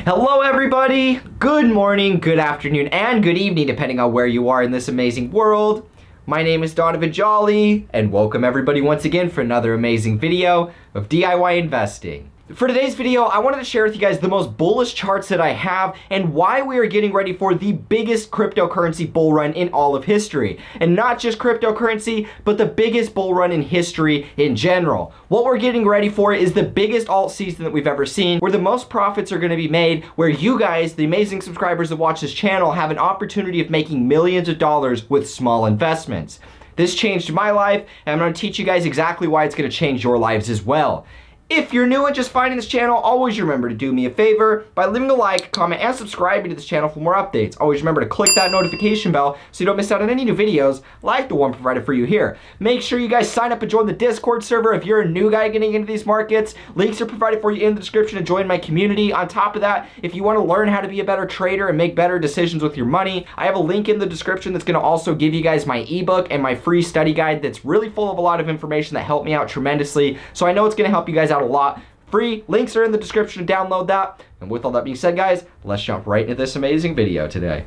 Hello everybody! Good morning, good afternoon, and good evening depending on where you are in this amazing world. My name is Donovan Jolly, and welcome everybody once again for another amazing video of DIY investing. For today's video, I wanted to share with you guys the most bullish charts that I have and why we are getting ready for the biggest cryptocurrency bull run in all of history. And not just cryptocurrency, but the biggest bull run in history in general. What we're getting ready for is the biggest alt season that we've ever seen, where the most profits are going to be made, where you guys, the amazing subscribers that watch this channel, have an opportunity of making millions of dollars with small investments. This changed my life, and I'm going to teach you guys exactly why it's going to change your lives as well. If you're new and just finding this channel, always remember to do me a favor by leaving a like, comment, and subscribing to this channel for more updates. Always remember to click that notification bell so you don't miss out on any new videos like the one provided for you here. Make sure you guys sign up and join the Discord server if you're a new guy getting into these markets. Links are provided for you in the description to join my community. On top of that, if you want to learn how to be a better trader and make better decisions with your money, I have a link in the description that's going to also give you guys my ebook and my free study guide that's really full of a lot of information that helped me out tremendously. So I know it's going to help you guys out a lot. Free links are in the description to download that. And with all that being said, guys, let's jump right into this amazing video today.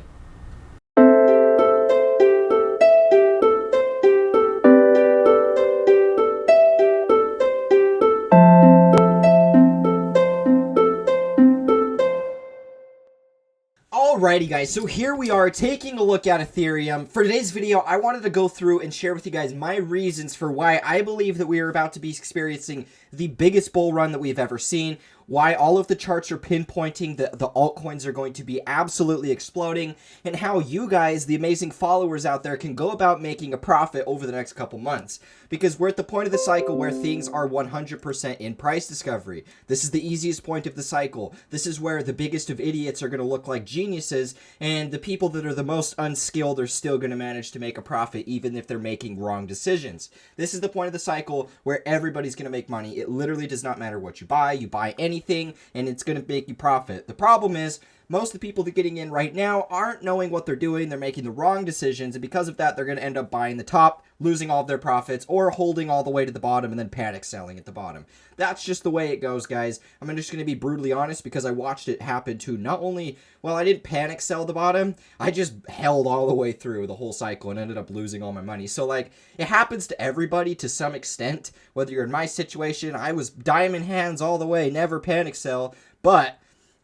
Alrighty guys, so here we are taking a look at Ethereum. For today's video, I wanted to go through and share with you guys my reasons for why I believe that we are about to be experiencing the biggest bull run that we've ever seen, why all of the charts are pinpointing that the altcoins are going to be absolutely exploding, and how you guys, the amazing followers out there, can go about making a profit over the next couple months. Because we're at the point of the cycle where things are 100% in price discovery. This is the easiest point of the cycle. This is where the biggest of idiots are going to look like geniuses, and the people that are the most unskilled are still going to manage to make a profit even if they're making wrong decisions. This is the point of the cycle where everybody's going to make money. It literally does not matter what you buy anything, and it's going to make you profit. The problem is, most of the people that are getting in right now aren't knowing what they're doing. They're making the wrong decisions, and because of that, they're going to end up buying the top, losing all of their profits, or holding all the way to the bottom and then panic selling at the bottom. That's just the way it goes, guys. I'm just going to be brutally honest because I watched it happen to not only, well, I didn't panic sell the bottom, I just held all the way through the whole cycle and ended up losing all my money. So, like, it happens to everybody to some extent. Whether you're in my situation, I was diamond hands all the way, never panic sell, but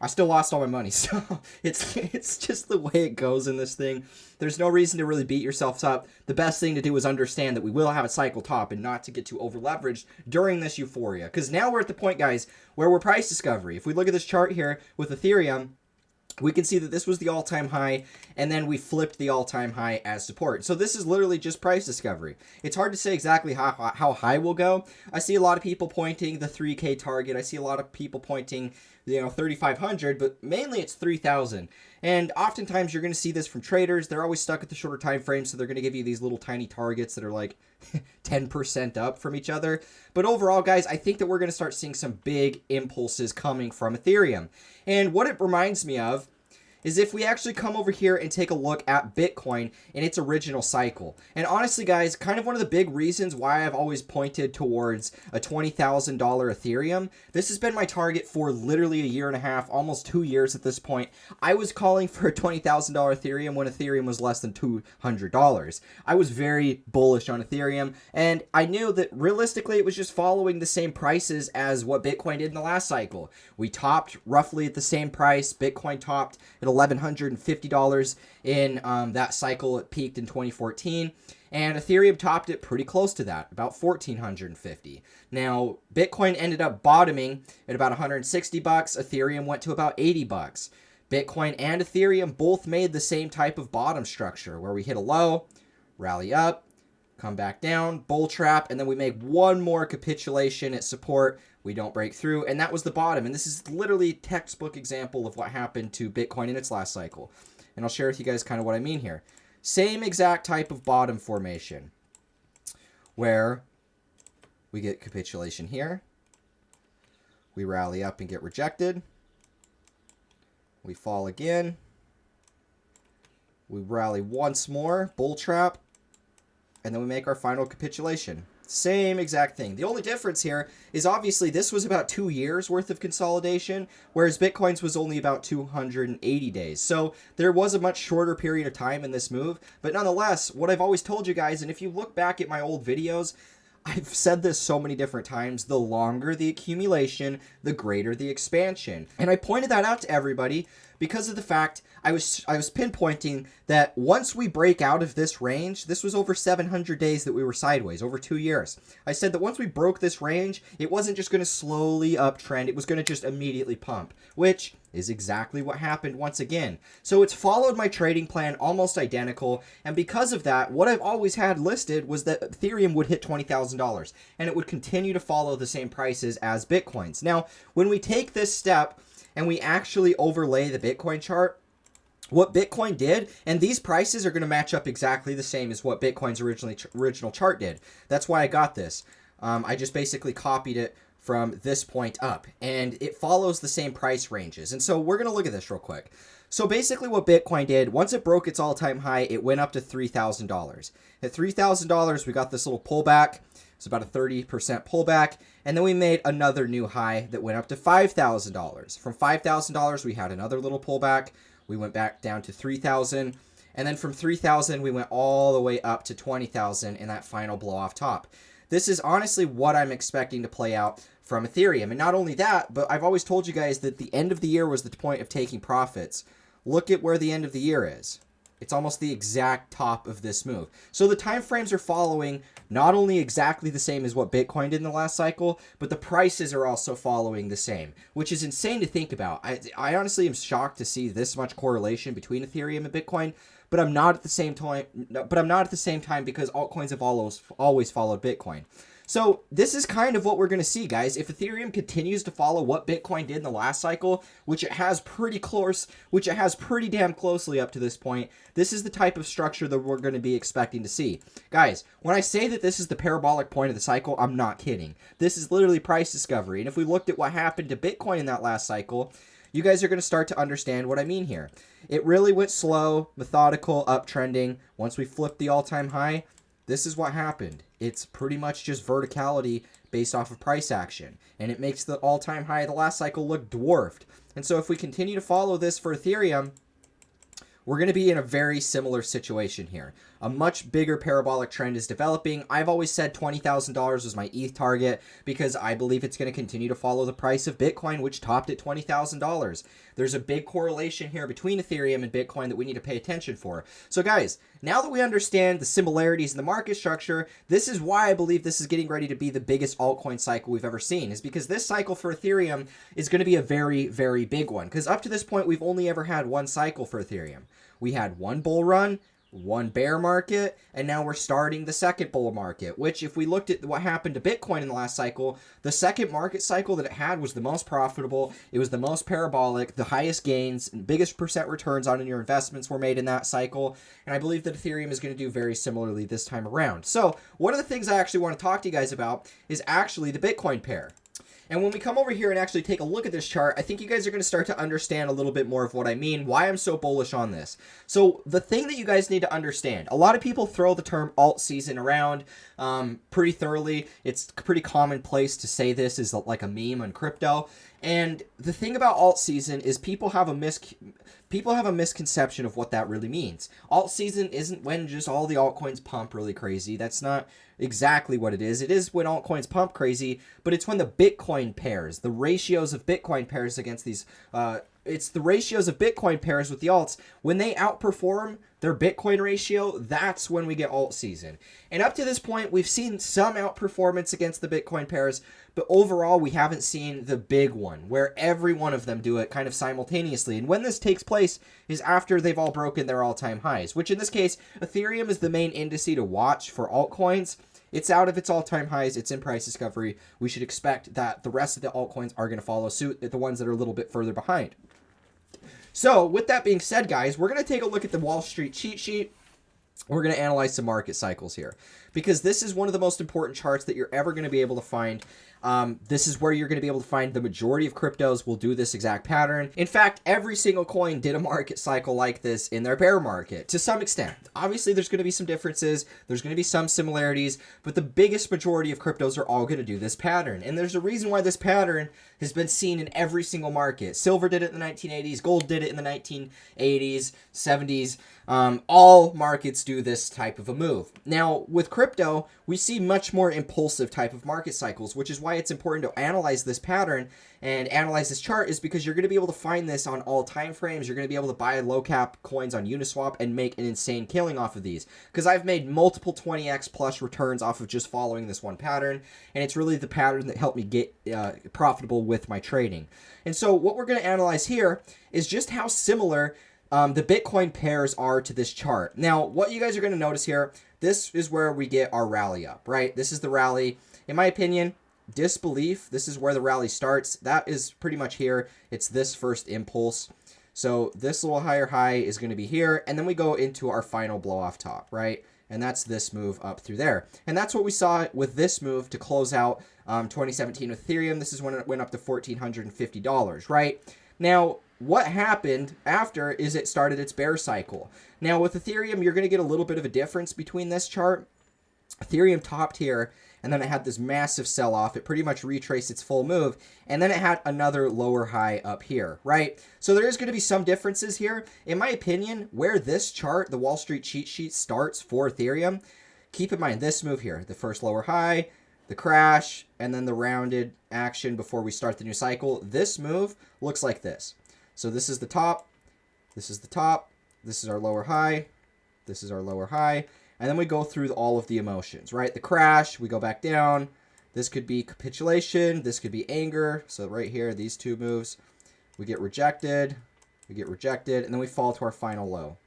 I still lost all my money, so it's just the way it goes in this thing. There's no reason to really beat yourselves up. The best thing to do is understand that we will have a cycle top and not to get too over-leveraged during this euphoria. Because now we're at the point, guys, where we're price discovery. If we look at this chart here with Ethereum, we can see that this was the all-time high, and then we flipped the all-time high as support. So this is literally just price discovery. It's hard to say exactly how high we'll go. I see a lot of people pointing the 3K target. I see a lot of people pointing, 3,500, but mainly it's 3,000. And oftentimes you're going to see this from traders. They're always stuck at the shorter time frame, so they're going to give you these little tiny targets that are like 10% up from each other. But overall, guys, I think that we're going to start seeing some big impulses coming from Ethereum. And what it reminds me of is if we actually come over here and take a look at Bitcoin in its original cycle. And honestly, guys, kind of one of the big reasons why I've always pointed towards a $20,000 Ethereum. This has been my target for literally a year and a half, almost 2 years at this point. I was calling for a $20,000 Ethereum when Ethereum was less than $200. I was very bullish on Ethereum, and I knew that realistically it was just following the same prices as what Bitcoin did in the last cycle. We topped roughly at the same price. Bitcoin topped at $1,150 in that cycle. It peaked in 2014, and Ethereum topped it pretty close to that, about $1,450. Now, Bitcoin ended up bottoming at about $160. Ethereum went to about $80. Bitcoin and Ethereum both made the same type of bottom structure where we hit a low, rally up, come back down, bull trap, and then we make one more capitulation at support. We don't break through, and that was the bottom. And this is literally a textbook example of what happened to Bitcoin in its last cycle. And I'll share with you guys kind of what I mean here. Same exact type of bottom formation where we get capitulation here. We rally up and get rejected. We fall again. We rally once more, bull trap, and then we make our final capitulation. Same exact thing. The only difference here is obviously this was about 2 years worth of consolidation, whereas Bitcoin's was only about 280 days. So there was a much shorter period of time in this move. But nonetheless, what I've always told you guys, and if you look back at my old videos, I've said this so many different times, the longer the accumulation, the greater the expansion. And I pointed that out to everybody because of the fact I was pinpointing that once we break out of this range, this was over 700 days that we were sideways, over 2 years. I said that once we broke this range, it wasn't just going to slowly uptrend, it was going to just immediately pump, which is exactly what happened once again. So it's followed my trading plan almost identical, and because of that, what I've always had listed was that Ethereum would hit $20,000, and it would continue to follow the same prices as Bitcoin's. Now, when we take this step and we actually overlay the Bitcoin chart, what Bitcoin did, and these prices are going to match up exactly the same as what Bitcoin's original chart did. That's why I got this. I just basically copied it from this point up, and it follows the same price ranges. And so we're going to look at this real quick. So basically what Bitcoin did, once it broke its all-time high, it went up to $3,000. At $3,000, we got this little pullback. It's about a 30% pullback. And then we made another new high that went up to $5,000. From $5,000, we had another little pullback. We went back down to 3,000. And then from 3,000, we went all the way up to 20,000 in that final blow off top. This is honestly what I'm expecting to play out from Ethereum. And not only that, but I've always told you guys that the end of the year was the point of taking profits. Look at where the end of the year is. It's almost the exact top of this move. So the time frames are following not only exactly the same as what Bitcoin did in the last cycle, but the prices are also following the same, which is insane to think about. I honestly am shocked to see this much correlation between Ethereum and Bitcoin, but I'm not at the same time. Because altcoins have always followed Bitcoin. So this is kind of what we're going to see, guys. If Ethereum continues to follow what Bitcoin did in the last cycle, which it has pretty damn closely up to this point, this is the type of structure that we're going to be expecting to see. Guys, when I say that this is the parabolic point of the cycle, I'm not kidding. This is literally price discovery. And if we looked at what happened to Bitcoin in that last cycle, you guys are going to start to understand what I mean here. It really went slow, methodical, uptrending. Once we flipped the all-time high, this is what happened. It's pretty much just verticality based off of price action. And it makes the all-time high of the last cycle look dwarfed. And so if we continue to follow this for Ethereum, we're going to be in a very similar situation here. A much bigger parabolic trend is developing. I've always said $20,000 was my ETH target because I believe it's going to continue to follow the price of Bitcoin, which topped at $20,000. There's a big correlation here between Ethereum and Bitcoin that we need to pay attention for. So guys, now that we understand the similarities in the market structure, this is why I believe this is getting ready to be the biggest altcoin cycle we've ever seen, is because this cycle for Ethereum is going to be a very, very big one. Because up to this point, we've only ever had one cycle for Ethereum. We had one bull run, one bear market, and now we're starting the second bull market, which if we looked at what happened to Bitcoin in the last cycle, the second market cycle that it had was the most profitable, it was the most parabolic, the highest gains, and biggest percent returns on your investments were made in that cycle, and I believe that Ethereum is going to do very similarly this time around. So one of the things I actually want to talk to you guys about is actually the Bitcoin pair. And when we come over here and actually take a look at this chart, I think you guys are going to start to understand a little bit more of what I mean, why I'm so bullish on this. So the thing that you guys need to understand, a lot of people throw the term alt season around pretty thoroughly. It's pretty commonplace to say this is like a meme on crypto. And the thing about alt season is people have a misconception of what that really means. Alt season isn't when just all the altcoins pump really crazy. That's not exactly what it is. It is when altcoins pump crazy, but it's when the Bitcoin pairs, the ratios of Bitcoin pairs against these, it's the ratios of Bitcoin pairs with the alts. When they outperform their Bitcoin ratio, that's when we get alt season. And up to this point, we've seen some outperformance against the Bitcoin pairs, but overall, we haven't seen the big one where every one of them do it kind of simultaneously. And when this takes place is after they've all broken their all-time highs, which in this case, Ethereum is the main indice to watch for altcoins. It's out of its all-time highs. It's in price discovery. We should expect that the rest of the altcoins are going to follow suit, the ones that are a little bit further behind. So with that being said, guys, we're going to take a look at the Wall Street cheat sheet. We're going to analyze some market cycles here because this is one of the most important charts that you're ever going to be able to find. This is where you're going to be able to find the majority of cryptos will do this exact pattern. In fact, every single coin did a market cycle like this in their bear market to some extent. Obviously, there's going to be some differences. There's going to be some similarities, but the biggest majority of cryptos are all going to do this pattern. And there's a reason why this pattern has been seen in every single market. Silver did it in the 1980s. Gold did it in the 1980s, 70s. All markets do this type of a move. Now, with crypto, we see much more impulsive type of market cycles, which is why it's important to analyze this pattern and analyze this chart, is because you're going to be able to find this on all time frames. You're going to be able to buy low cap coins on Uniswap and make an insane killing off of these, because I've made multiple 20x plus returns off of just following this one pattern, and it's really the pattern that helped me get profitable with my trading. And so what we're going to analyze here is just how similar the Bitcoin pairs are to this chart. Now, what you guys are going to notice here, this is where we get our rally up, right? This is the rally. In my opinion, disbelief, this is where the rally starts. That is pretty much here. It's this first impulse. So this little higher high is going to be here, and then we go into our final blow off top, right? And that's this move up through there. And that's what we saw with this move to close out 2017 with Ethereum. This is when it went up to $1,450, right? Now, what happened after is it started its bear cycle. Now, with Ethereum, you're going to get a little bit of a difference between this chart. Ethereum topped here, and then it had this massive sell-off. It pretty much retraced its full move, and then it had another lower high up here, right? So there is going to be some differences here. In my opinion, where this chart, the Wall Street cheat sheet, starts for Ethereum, keep in mind this move here, the first lower high, the crash, and then the rounded action before we start the new cycle. This move looks like this. So this is the top, this is the top, this is our lower high, this is our lower high, and then we go through all of the emotions, right? The crash, we go back down. This could be capitulation, this could be anger. So right here, these two moves, we get rejected, and then we fall to our final low,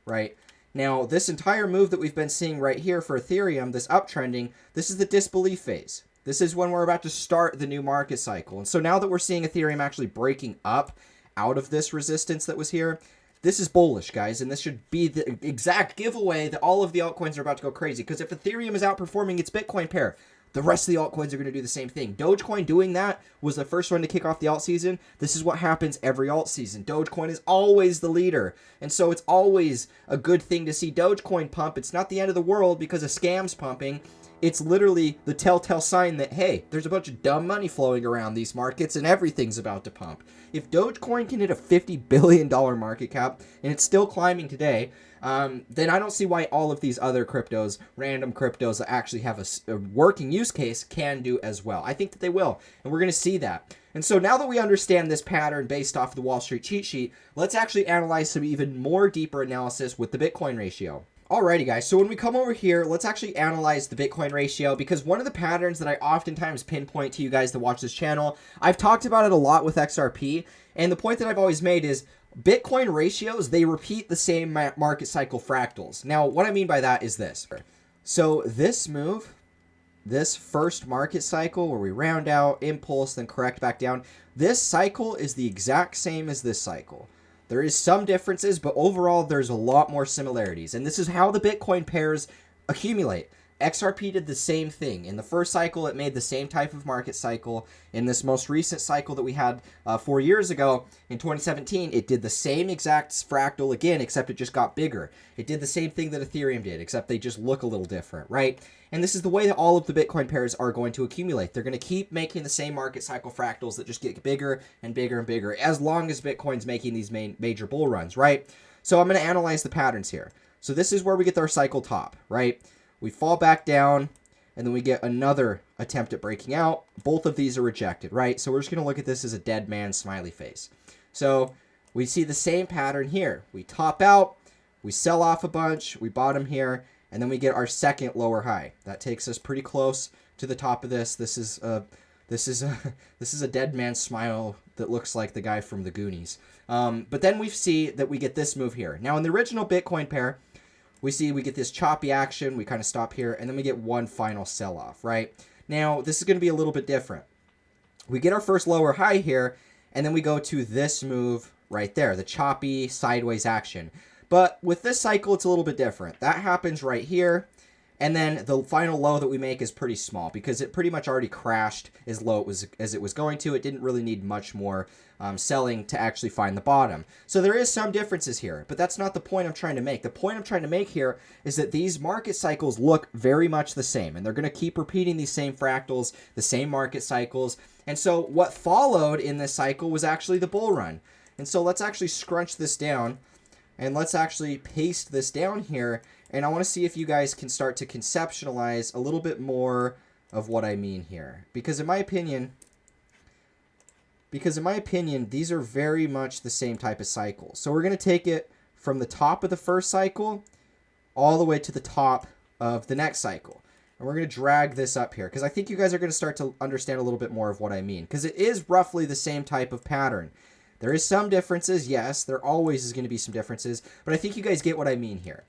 right? Now, this entire move that we've been seeing right here for Ethereum, this uptrending, this is the disbelief phase. This is when we're about to start the new market cycle. And so now that we're seeing Ethereum actually breaking up out of this resistance that was here, this is bullish, guys, and this should be the exact giveaway that all of the altcoins are about to go crazy, because if Ethereum is outperforming its Bitcoin pair, the rest of the altcoins are going to do the same thing. Dogecoin doing that was the first one to kick off the alt season. This is what happens every alt season. Dogecoin is always the leader, and so it's always a good thing to see Dogecoin pump. It's not the end of the world because of scams pumping. It's literally the telltale sign that, hey, there's a bunch of dumb money flowing around these markets and everything's about to pump. If Dogecoin can hit a $50 billion market cap and it's still climbing today, then I don't see why all of these other cryptos, random cryptos that actually have a working use case, can do as well. I think that they will, and we're going to see that. And so now that we understand this pattern based off the Wall Street cheat sheet, let's actually analyze some even more deeper analysis with the Bitcoin ratio. Alrighty guys, so when we come over here, let's actually analyze the Bitcoin ratio, because one of the patterns that I oftentimes pinpoint to you guys that watch this channel, I've talked about it a lot with XRP, and the point that I've always made is Bitcoin ratios, they repeat the same market cycle fractals. Now, what I mean by that is this. So this move, this first market cycle where we round out, impulse, then correct back down, this cycle is the exact same as this cycle. There is some differences, but overall there's a lot more similarities. And this is how the Bitcoin pairs accumulate. XRP did the same thing. In the first cycle, it made the same type of market cycle. In this most recent cycle that we had 4 years ago, in 2017, it did the same exact fractal again, except it just got bigger. It did the same thing that Ethereum did, except they just look a little different, right? And this is the way that all of the Bitcoin pairs are going to accumulate. They're going to keep making the same market cycle fractals that just get bigger and bigger and bigger, as long as Bitcoin's making these major bull runs, right? So I'm going to analyze the patterns here. So this is where we get our cycle top, right? We fall back down, and then we get another attempt at breaking out. Both of these are rejected, right? So we're just going to look at this as a dead man smiley face. So we see the same pattern here. We top out, we sell off a bunch, we bottom here, and then we get our second lower high. That takes us pretty close to the top of this. This is a dead man smile that looks like the guy from the Goonies. But then we see that we get this move here. Now in the original Bitcoin pair, we get this choppy action, we kind of stop here, and then we get one final sell-off, right? Now, this is going to be a little bit different. We get our first lower high here, and then we go to this move right there, the choppy sideways action. But with this cycle, it's a little bit different. That happens right here, And then the final low that we make is pretty small because it pretty much already crashed as low as it was going to. It didn't really need much more selling to actually find the bottom. So there is some differences here, but that's not the point I'm trying to make. The point I'm trying to make here is that these market cycles look very much the same, and they're going to keep repeating these same fractals, the same market cycles. And so what followed in this cycle was actually the bull run. And so let's actually scrunch this down, and let's actually paste this down here. And I want to see if you guys can start to conceptualize a little bit more of what I mean here. Because in my opinion, these are very much the same type of cycle. So we're going to take it from the top of the first cycle all the way to the top of the next cycle. And we're going to drag this up here because I think you guys are going to start to understand a little bit more of what I mean. Because it is roughly the same type of pattern. There is some differences, yes. There always is going to be some differences. But I think you guys get what I mean here.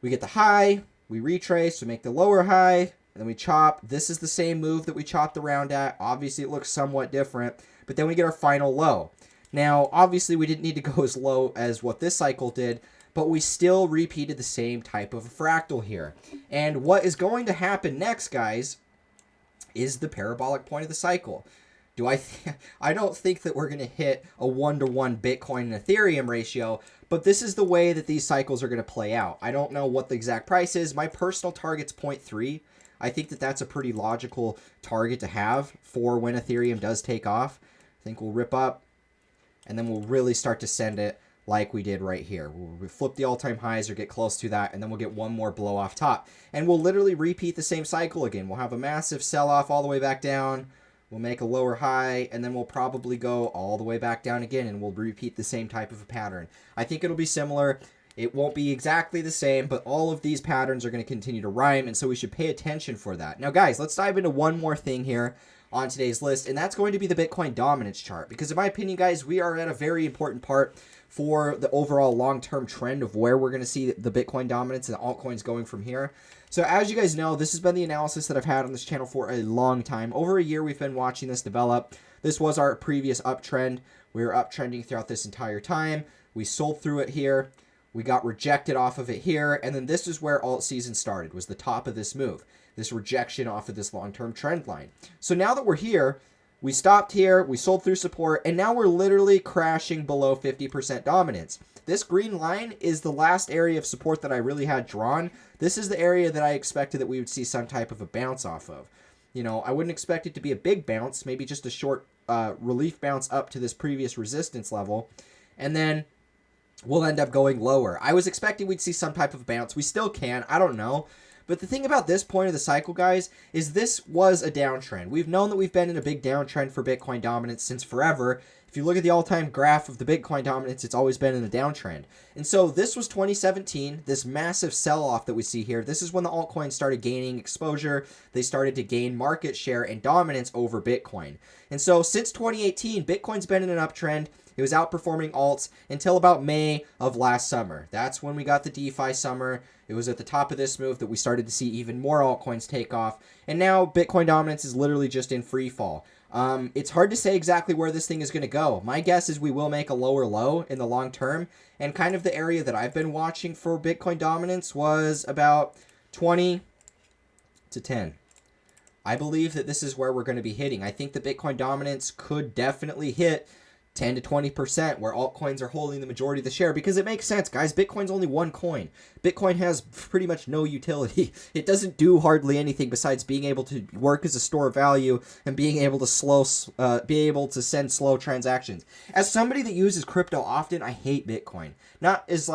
We get the high, we retrace, we make the lower high, and then we chop. This is the same move that we chopped the round at. Obviously, it looks somewhat different, but then we get our final low. Now, obviously, we didn't need to go as low as what this cycle did, but we still repeated the same type of a fractal here. And what is going to happen next, guys, is the parabolic point of the cycle. I don't think that we're going to hit a 1-to-1 Bitcoin and Ethereum ratio, but this is the way that these cycles are going to play out. I don't know what the exact price is. My personal target's 0.3. I think that that's a pretty logical target to have for when Ethereum does take off. I think we'll rip up, and then we'll really start to send it like we did right here. We'll flip the all-time highs or get close to that, and then we'll get one more blow off top. And we'll literally repeat the same cycle again. We'll have a massive sell-off all the way back down. We'll make a lower high, and then we'll probably go all the way back down again, and we'll repeat the same type of a pattern. I think it'll be similar. It won't be exactly the same, but all of these patterns are going to continue to rhyme, and so we should pay attention for that. Now, guys, let's dive into one more thing here on today's list, and that's going to be the Bitcoin dominance chart. Because in my opinion, guys, we are at a very important part for the overall long-term trend of where we're going to see the Bitcoin dominance and the altcoins going from here. So as you guys know, this has been the analysis that I've had on this channel for a long time. Over a year, we've been watching this develop. This was our previous uptrend. We were uptrending throughout this entire time. We sold through it here. We got rejected off of it here. And then this is where alt season started, was the top of this move. This rejection off of this long-term trend line. So now that we're here, we stopped here, we sold through support, and now we're literally crashing below 50% dominance. This green line is the last area of support that I really had drawn. This is the area that I expected that we would see some type of a bounce off of. You know, I wouldn't expect it to be a big bounce, maybe just a short relief bounce up to this previous resistance level, and then we'll end up going lower. I was expecting we'd see some type of bounce. We still can, I don't know. But the thing about this point of the cycle, guys, is this was a downtrend. We've known that we've been in a big downtrend for Bitcoin dominance since forever. If you look at the all-time graph of the Bitcoin dominance, it's always been in a downtrend. And so this was 2017, this massive sell-off that we see here. This is when the altcoins started gaining exposure. They started to gain market share and dominance over Bitcoin. And so since 2018, Bitcoin's been in an uptrend. It was outperforming alts until about May of last summer. That's when we got the DeFi summer. It was at the top of this move that we started to see even more altcoins take off. And now Bitcoin dominance is literally just in free fall. It's hard to say exactly where this thing is going to go. My guess is we will make a lower low in the long term. And kind of the area that I've been watching for Bitcoin dominance was about 20 to 10. I believe that this is where we're going to be hitting. I think the Bitcoin dominance could definitely hit 10 to 20%, where altcoins are holding the majority of the share, because it makes sense, guys. Bitcoin's only one coin. Bitcoin has pretty much no utility. It doesn't do hardly anything besides being able to work as a store of value and being able to send slow transactions. As somebody that uses crypto often, I hate Bitcoin. Not as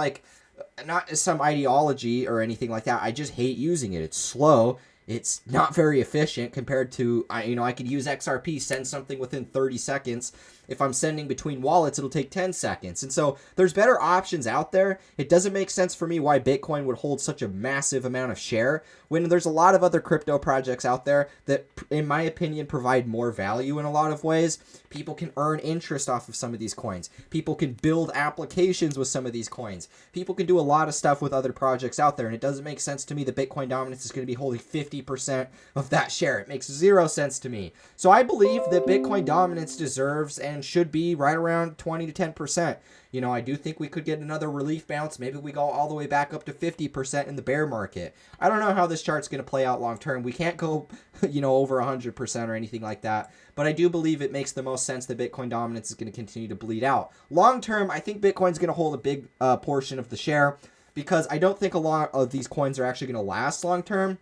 some ideology or anything like that. I just hate using it. It's slow. It's not very efficient compared to, I could use XRP, send something within 30 seconds. If I'm sending between wallets, it'll take 10 seconds. And so there's better options out there. It doesn't make sense for me why Bitcoin would hold such a massive amount of share when there's a lot of other crypto projects out there that, in my opinion, provide more value in a lot of ways. People can earn interest off of some of these coins. People can build applications with some of these coins. People can do a lot of stuff with other projects out there, and it doesn't make sense to me that Bitcoin dominance is going to be holding 50% of that share. It makes zero sense to me. So I believe that Bitcoin dominance deserves and and should be right around 20 to 10%. You know, I do think we could get another relief bounce. Maybe we go all the way back up to 50% in the bear market. I don't know how this chart's going to play out long term. We can't go, you know, over 100% or anything like that. But I do believe it makes the most sense that Bitcoin dominance is going to continue to bleed out. Long term, I think Bitcoin's going to hold a big portion of the share, because I don't think a lot of these coins are actually going to last long term.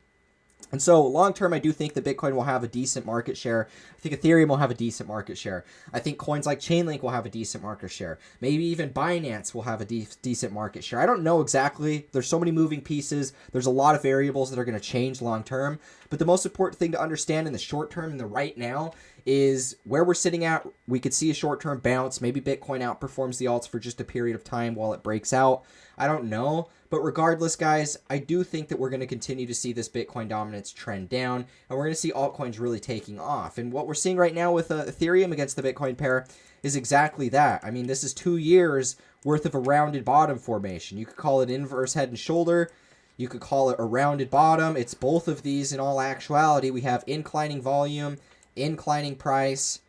And so long term, I do think that Bitcoin will have a decent market share. I think Ethereum will have a decent market share. I think coins like Chainlink will have a decent market share. Maybe even Binance will have a decent market share. I don't know exactly. There's so many moving pieces. There's a lot of variables that are going to change long term. But the most important thing to understand in the short term and the right now is where we're sitting at. We could see a short-term bounce. Maybe Bitcoin outperforms the alts for just a period of time while it breaks out. I don't know. But regardless, guys, I do think that we're going to continue to see this Bitcoin dominance trend down, and we're going to see altcoins really taking off. And what we're seeing right now with Ethereum against the Bitcoin pair is exactly that. I mean, this is 2 years worth of a rounded bottom formation. You could call it inverse head and shoulder. You could call it a rounded bottom. It's both of these in all actuality. We have inclining volume, inclining price.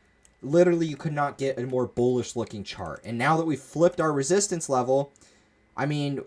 Literally, you could not get a more bullish looking chart. And now that we've flipped our resistance level, I mean,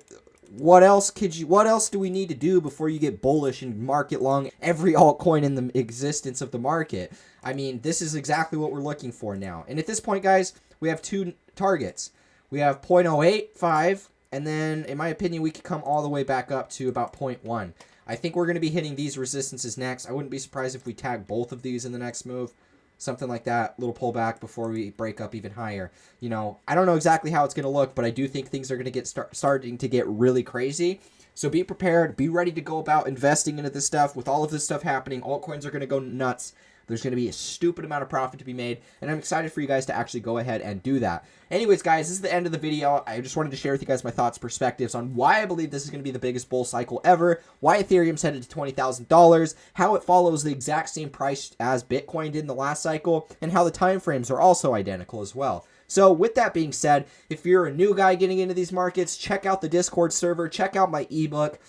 what else do we need to do before you get bullish and market long every altcoin in the existence of the market? I mean, this is exactly what we're looking for now. And at this point, guys, we have two targets. We have 0.085, and then, in my opinion, we could come all the way back up to about 0.1. I think we're going to be hitting these resistances next. I wouldn't be surprised if we tag both of these in the next move. Something like that, little pullback before we break up even higher. You know, I don't know exactly how it's going to look, but I do think things are going to get starting to get really crazy. So be prepared, be ready to go about investing into this stuff. With all of this stuff happening, altcoins are going to go nuts. There's going to be a stupid amount of profit to be made, and I'm excited for you guys to actually go ahead and do that. Anyways, guys, this is the end of the video. I just wanted to share with you guys my thoughts, perspectives on why I believe this is going to be the biggest bull cycle ever, why Ethereum's headed to $20,000, how it follows the exact same price as Bitcoin did in the last cycle, and how the time frames are also identical as well. So with that being said, if you're a new guy getting into these markets, check out the Discord server, check out my ebook.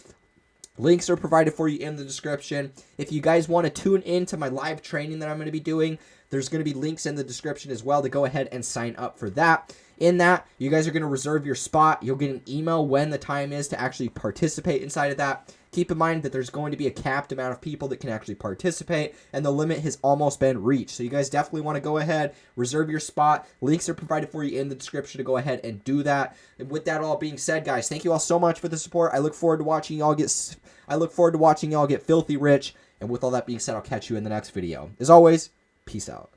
Links are provided for you in the description. If you guys want to tune in to my live training that I'm going to be doing, there's going to be links in the description as well to go ahead and sign up for that. In that, you guys are going to reserve your spot. You'll get an email when the time is to actually participate inside of that. Keep in mind that there's going to be a capped amount of people that can actually participate, and the limit has almost been reached. So you guys definitely want to go ahead, reserve your spot. Links are provided for you in the description to go ahead and do that. And with that all being said, guys, thank you all so much for the support. I look forward to watching y'all get filthy rich. And with all that being said, I'll catch you in the next video. As always, peace out.